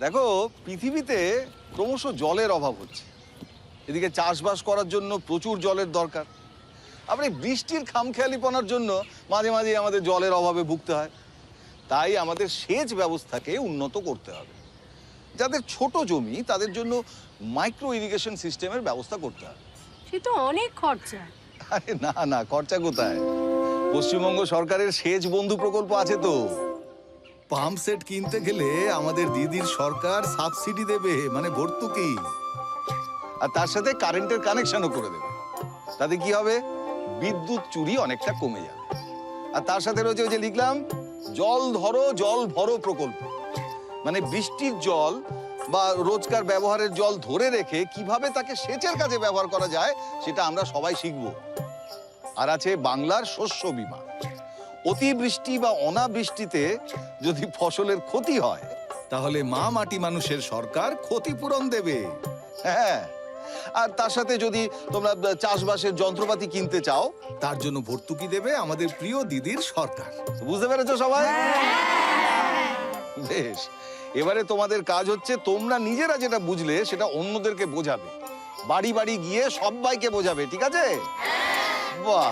দেখো, পৃথিবীতে ক্রমশ জলের অভাব হচ্ছে। এদিকে চাষবাস করার জন্য প্রচুর জলের দরকার। আবার এই বৃষ্টির খামখেয়ালিপনার জন্য মাঝে মাঝে আমাদের জলের অভাবে ভুগতে হয়। তাই আমাদের সেচ ব্যবস্থাকে উন্নত করতে হবে। যাদের ছোট জমি তাদের জন্য মাইক্রো ইরিগেশন সিস্টেমের ব্যবস্থা করতে হবে। সে তো অনেক খরচা। আরে না না, খরচা কোথায়? পশ্চিমবঙ্গ সরকারের সেচ বন্ধু প্রকল্প আছে তো। পাম্প সেট কিনতে গেলে আমাদের দিদির সরকার সাবসিডি দেবে, মানে ভর্তুকি। আর তার সাথে কারেন্টের কানেকশনও করে দেবে। তাতে কি হবে? বিদ্যুৎ চুরি অনেকটা কমে যাবে। আর তার সাথে রয়েছে ওই যে লিখলাম জল ধরো জল ভরো প্রকল্প, মানে বৃষ্টির জল বা রোজকার ব্যবহারের জল ধরে রেখে কিভাবে তাকে সেচের কাজে ব্যবহার করা যায় সেটা আমরা সবাই শিখব। আর আছে বাংলার শস্য বীমা। অতিবৃষ্টি বা অনাবৃষ্টিতে যদি ফসলের ক্ষতি হয় তাহলে মা মাটি মানুষের সরকার ক্ষতিপূরণ দেবে। হ্যাঁ, আর তার সাথে যদি তোমরা চাষবাসের যন্ত্রপাতি কিনতে চাও তার জন্য ভর্তুকি দেবে আমাদের প্রিয় দিদির সরকার। বুঝতে পেরেছো সবাই? বেশ, এবারে তোমাদের কাজ হচ্ছে তোমরা নিজেরা যেটা বুঝলে সেটা অন্যদেরকে বোঝাবে, বাড়ি বাড়ি গিয়ে সবাইকে বোঝাবে, ঠিক আছে? বাহ।